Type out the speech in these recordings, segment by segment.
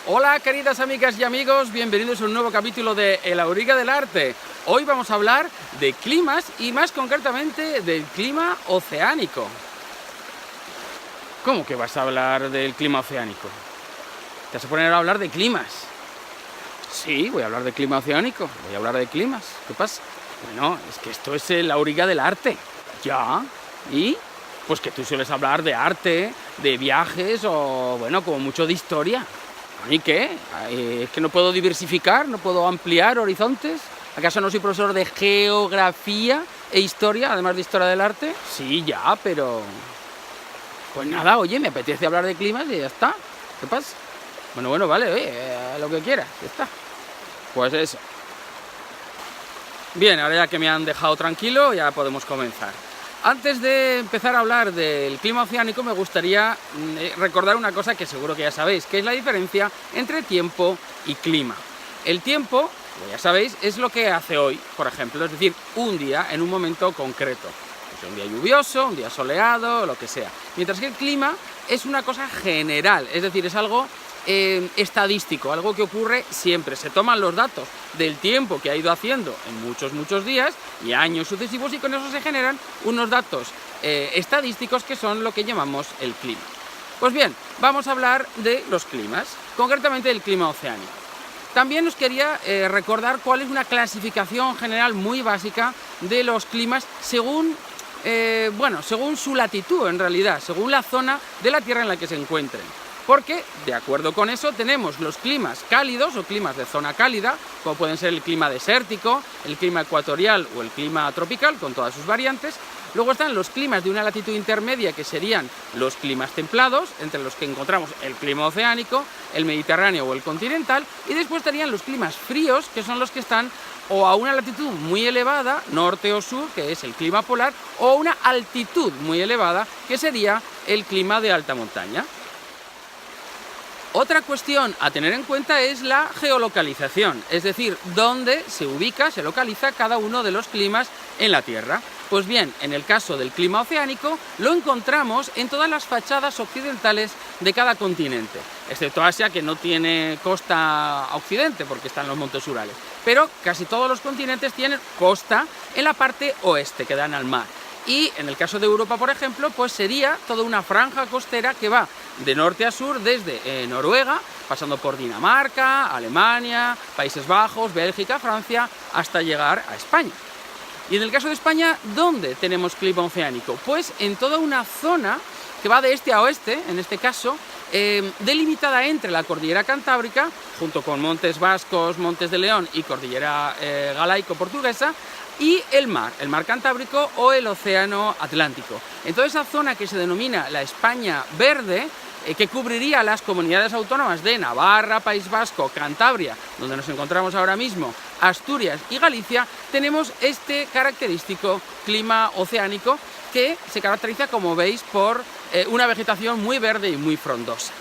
Hola queridas amigas y amigos, bienvenidos a un nuevo capítulo de El Auriga del Arte. Hoy vamos a hablar de climas y más concretamente del clima oceánico. ¿Cómo que vas a hablar del clima oceánico? ¿Te vas a poner a hablar de climas? Sí, voy a hablar de clima oceánico, voy a hablar de climas. ¿Qué pasa? Bueno, es que esto es El Auriga del Arte. ¿Ya? ¿Y? Pues que tú sueles hablar de arte, de viajes o, bueno, como mucho de historia. ¿A mí qué? ¿Es que no puedo diversificar? ¿No puedo ampliar horizontes? ¿Acaso no soy profesor de geografía e historia, además de historia del arte? Sí, ya, pero... Pues nada, oye, me apetece hablar de climas y ya está. ¿Qué pasa? Bueno, vale, oye, lo que quieras, ya está. Pues eso. Bien, ahora ya que me han dejado tranquilo, ya podemos comenzar. Antes de empezar a hablar del clima oceánico, me gustaría recordar una cosa que seguro que ya sabéis, que es la diferencia entre tiempo y clima. El tiempo, como ya sabéis, es lo que hace hoy, por ejemplo, es decir, un día en un momento concreto. Pues un día lluvioso, un día soleado, lo que sea. Mientras que el clima es una cosa general, es decir, es algo estadístico, algo que ocurre siempre. Se toman los datos del tiempo que ha ido haciendo en muchos días y años sucesivos y con eso se generan unos datos estadísticos que son lo que llamamos el clima. Pues bien, vamos a hablar de los climas, concretamente del clima oceánico. También os quería recordar cuál es una clasificación general muy básica de los climas según su latitud en realidad, según la zona de la Tierra en la que se encuentren. Porque, de acuerdo con eso, tenemos los climas cálidos o climas de zona cálida, como pueden ser el clima desértico, el clima ecuatorial o el clima tropical, con todas sus variantes. Luego están los climas de una latitud intermedia, que serían los climas templados, entre los que encontramos el clima oceánico, el mediterráneo o el continental. Y después estarían los climas fríos, que son los que están o a una latitud muy elevada, norte o sur, que es el clima polar, o a una altitud muy elevada, que sería el clima de alta montaña. Otra cuestión a tener en cuenta es la geolocalización, es decir, dónde se ubica, se localiza cada uno de los climas en la Tierra. Pues bien, en el caso del clima oceánico, lo encontramos en todas las fachadas occidentales de cada continente, excepto Asia, que no tiene costa a occidente porque están los montes Urales. Pero casi todos los continentes tienen costa en la parte oeste, que dan al mar. Y en el caso de Europa, por ejemplo, pues sería toda una franja costera que va de norte a sur desde Noruega, pasando por Dinamarca, Alemania, Países Bajos, Bélgica, Francia, hasta llegar a España. Y en el caso de España, ¿dónde tenemos clima oceánico? Pues en toda una zona que va de este a oeste, en este caso, delimitada entre la cordillera Cantábrica, junto con Montes Vascos, Montes de León y cordillera galaico-portuguesa, y el mar Cantábrico o el océano Atlántico. En toda esa zona que se denomina la España Verde, que cubriría las comunidades autónomas de Navarra, País Vasco, Cantabria, donde nos encontramos ahora mismo, Asturias y Galicia, tenemos este característico clima oceánico que se caracteriza, como veis, por una vegetación muy verde y muy frondosa.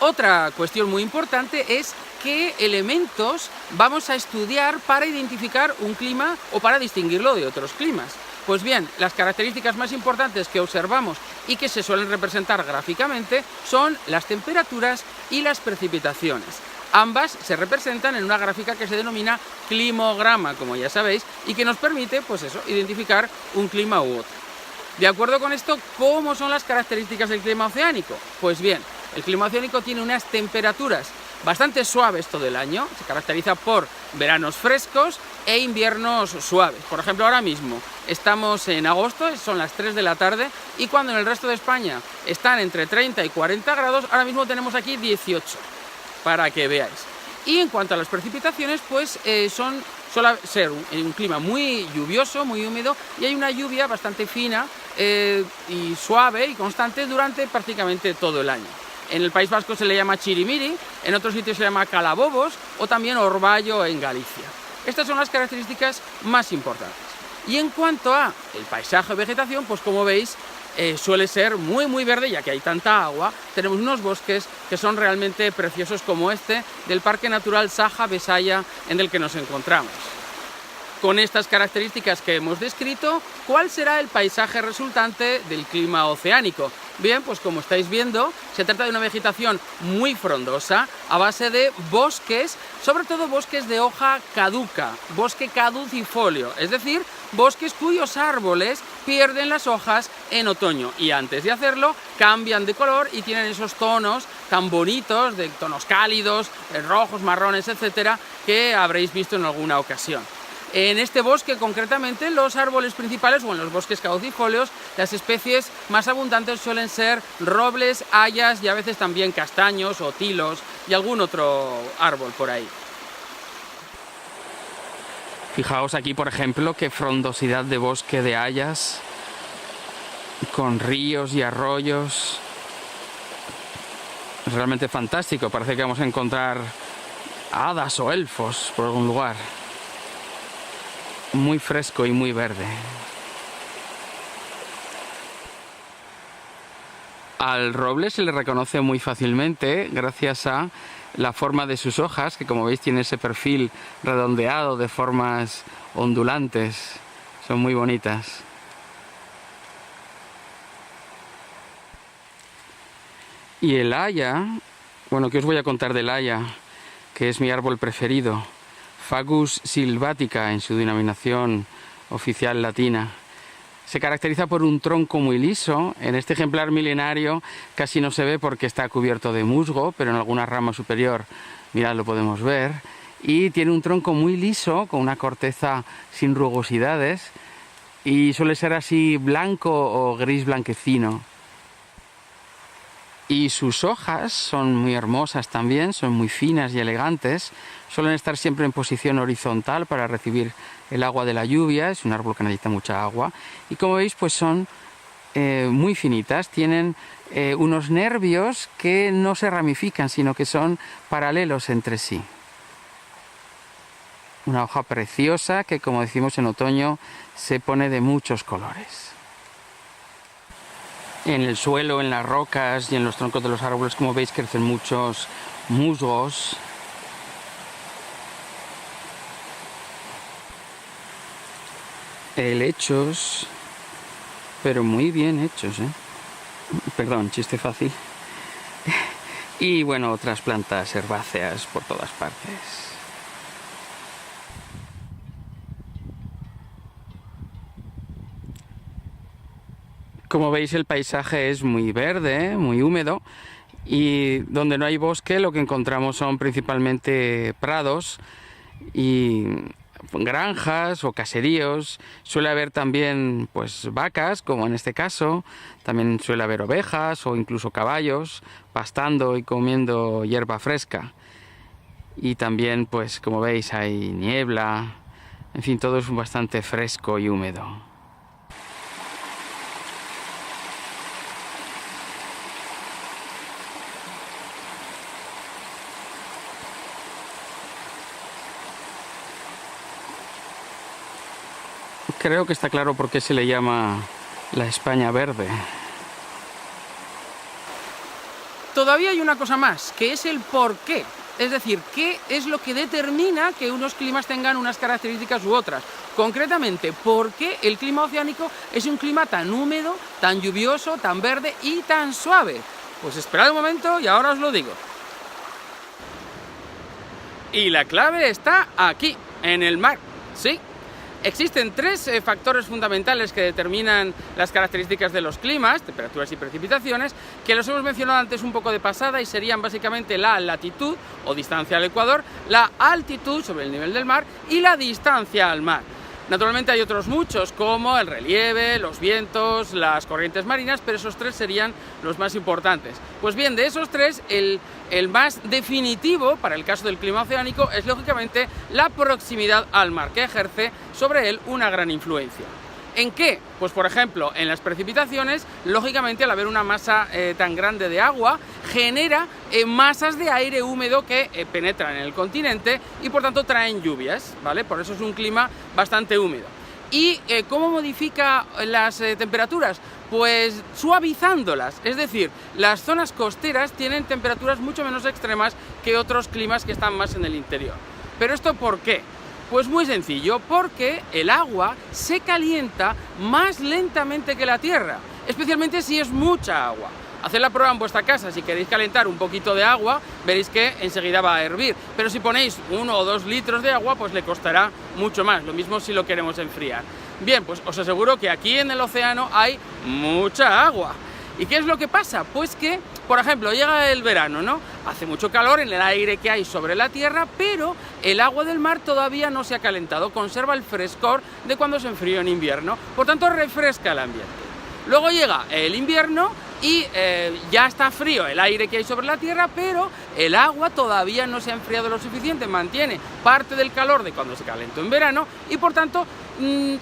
Otra cuestión muy importante es qué elementos vamos a estudiar para identificar un clima o para distinguirlo de otros climas. Pues bien, las características más importantes que observamos y que se suelen representar gráficamente son las temperaturas y las precipitaciones. Ambas se representan en una gráfica que se denomina climograma, como ya sabéis, y que nos permite, pues eso, identificar un clima u otro. De acuerdo con esto, ¿cómo son las características del clima oceánico? Pues bien, el clima oceánico tiene unas temperaturas bastante suaves todo el año, se caracteriza por veranos frescos e inviernos suaves. Por ejemplo, ahora mismo estamos en agosto, son las 3 de la tarde, y cuando en el resto de España están entre 30 y 40 grados, ahora mismo tenemos aquí 18, para que veáis. Y en cuanto a las precipitaciones, pues suele ser un clima muy lluvioso, muy húmedo, y hay una lluvia bastante fina y suave y constante durante prácticamente todo el año. En el País Vasco se le llama chirimiri, en otros sitios se llama calabobos o también orvallo en Galicia. Estas son las características más importantes. Y en cuanto a el paisaje o vegetación, pues como veis, suele ser muy verde, ya que hay tanta agua. Tenemos unos bosques que son realmente preciosos, como este del Parque Natural Saja-Besaya, en el que nos encontramos. Con estas características que hemos descrito, ¿cuál será el paisaje resultante del clima oceánico? Bien, pues como estáis viendo, se trata de una vegetación muy frondosa, a base de bosques, sobre todo bosques de hoja caduca, bosque caducifolio, es decir, bosques cuyos árboles pierden las hojas en otoño y antes de hacerlo cambian de color y tienen esos tonos tan bonitos, de tonos cálidos, rojos, marrones, etcétera, que habréis visto en alguna ocasión. En este bosque, concretamente, los árboles principales, o en los bosques caducifolios, las especies más abundantes suelen ser robles, hayas y a veces también castaños o tilos y algún otro árbol por ahí. Fijaos aquí, por ejemplo, qué frondosidad de bosque de hayas, con ríos y arroyos. Es realmente fantástico, parece que vamos a encontrar hadas o elfos por algún lugar. Muy fresco y muy verde. Al roble se le reconoce muy fácilmente gracias a la forma de sus hojas, que como veis tiene ese perfil redondeado de formas ondulantes. Son muy bonitas. Y el haya, bueno, ¿qué os voy a contar del haya? Que es mi árbol preferido. Fagus sylvatica en su denominación oficial latina. Se caracteriza por un tronco muy liso. En este ejemplar milenario casi no se ve porque está cubierto de musgo, pero en alguna rama superior, mirad, lo podemos ver. Y tiene un tronco muy liso, con una corteza sin rugosidades, y suele ser así blanco o gris blanquecino. Y sus hojas son muy hermosas también, son muy finas y elegantes. Suelen estar siempre en posición horizontal para recibir el agua de la lluvia. Es un árbol que necesita mucha agua. Y como veis, pues son muy finitas. Tienen unos nervios que no se ramifican, sino que son paralelos entre sí. Una hoja preciosa que, como decimos en otoño, se pone de muchos colores. En el suelo, en las rocas y en los troncos de los árboles, como veis, crecen muchos musgos. Helechos, pero muy bien hechos, ¿eh? Perdón, chiste fácil. Y bueno, otras plantas herbáceas por todas partes. Como veis, el paisaje es muy verde, muy húmedo, y donde no hay bosque lo que encontramos son principalmente prados y granjas o caseríos. Suele haber también pues vacas, como en este caso. También suele haber ovejas o incluso caballos pastando y comiendo hierba fresca. Y también, pues como veis, hay niebla. En fin, todo es bastante fresco y húmedo. Creo que está claro por qué se le llama la España verde. Todavía hay una cosa más, que es el por qué. Es decir, qué es lo que determina que unos climas tengan unas características u otras. Concretamente, ¿por qué el clima oceánico es un clima tan húmedo, tan lluvioso, tan verde y tan suave? Pues esperad un momento y ahora os lo digo. Y la clave está aquí, en el mar, ¿sí? Existen tres factores fundamentales que determinan las características de los climas, temperaturas y precipitaciones, que los hemos mencionado antes un poco de pasada y serían básicamente la latitud o distancia al ecuador, la altitud sobre el nivel del mar y la distancia al mar. Naturalmente hay otros muchos, como el relieve, los vientos, las corrientes marinas, pero esos tres serían los más importantes. Pues bien, de esos tres, el más definitivo para el caso del clima oceánico es lógicamente la proximidad al mar, que ejerce sobre él una gran influencia. ¿En qué? Pues por ejemplo, en las precipitaciones, lógicamente al haber una masa tan grande de agua, genera masas de aire húmedo que penetran en el continente y por tanto traen lluvias, ¿vale? Por eso es un clima bastante húmedo. ¿Y cómo modifica las temperaturas? Pues suavizándolas, es decir, las zonas costeras tienen temperaturas mucho menos extremas que otros climas que están más en el interior. ¿Pero esto por qué? Pues muy sencillo, porque el agua se calienta más lentamente que la Tierra, especialmente si es mucha agua. Haced la prueba en vuestra casa, si queréis calentar un poquito de agua, veréis que enseguida va a hervir, pero si ponéis 1 o 2 litros de agua, pues le costará mucho más, lo mismo si lo queremos enfriar. Bien, pues os aseguro que aquí en el océano hay mucha agua. ¿Y qué es lo que pasa? Pues que, por ejemplo, llega el verano, ¿no? Hace mucho calor en el aire que hay sobre la Tierra, pero el agua del mar todavía no se ha calentado, conserva el frescor de cuando se enfrió en invierno, por tanto refresca el ambiente. Luego llega el invierno y ya está frío el aire que hay sobre la Tierra, pero el agua todavía no se ha enfriado lo suficiente, mantiene parte del calor de cuando se calentó en verano y por tanto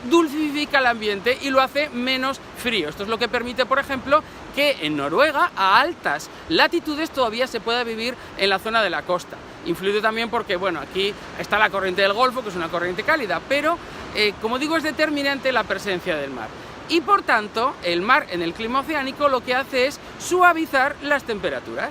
dulcifica el ambiente y lo hace menos frío. Esto es lo que permite, por ejemplo, que en Noruega a altas latitudes todavía se pueda vivir en la zona de la costa. Influido también porque, bueno, aquí está la corriente del Golfo, que es una corriente cálida, pero como digo, es determinante la presencia del mar. Y por tanto, el mar en el clima oceánico lo que hace es suavizar las temperaturas.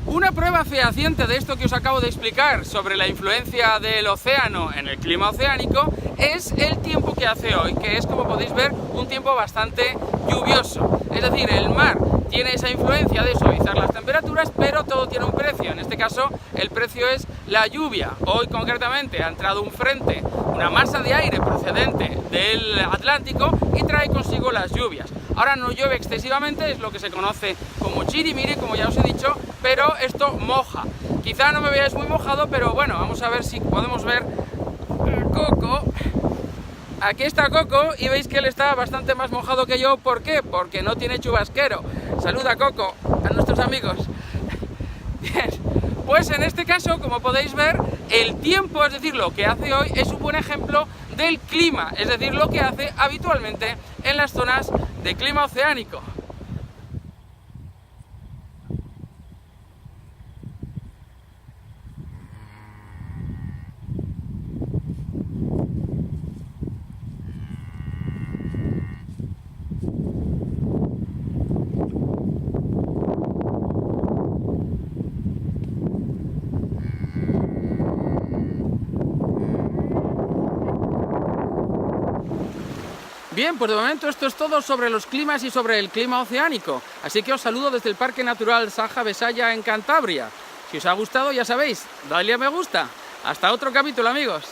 Una prueba fehaciente de esto que os acabo de explicar sobre la influencia del océano en el clima oceánico es el tiempo que hace hoy, que es, como podéis ver, un tiempo bastante lluvioso. Es decir, el mar tiene esa influencia de suavizar las temperaturas, pero todo tiene un precio. En este caso, el precio es la lluvia. Hoy, concretamente, ha entrado un frente, una masa de aire procedente del Atlántico y trae consigo las lluvias. Ahora no llueve excesivamente, es lo que se conoce como chirimiri, como ya os he dicho, pero esto moja. Quizá no me veáis muy mojado, pero bueno, vamos a ver si podemos ver Coco. Aquí está Coco y veis que él está bastante más mojado que yo. ¿Por qué? Porque no tiene chubasquero. Saluda, Coco, a nuestros amigos. Bien, pues en este caso, como podéis ver, el tiempo, es decir, lo que hace hoy, es un buen ejemplo del clima, es decir, lo que hace habitualmente en las zonas de clima oceánico. Bien, pues de momento esto es todo sobre los climas y sobre el clima oceánico. Así que os saludo desde el Parque Natural Saja-Besaya en Cantabria. Si os ha gustado, ya sabéis, dadle a me gusta. Hasta otro capítulo, amigos.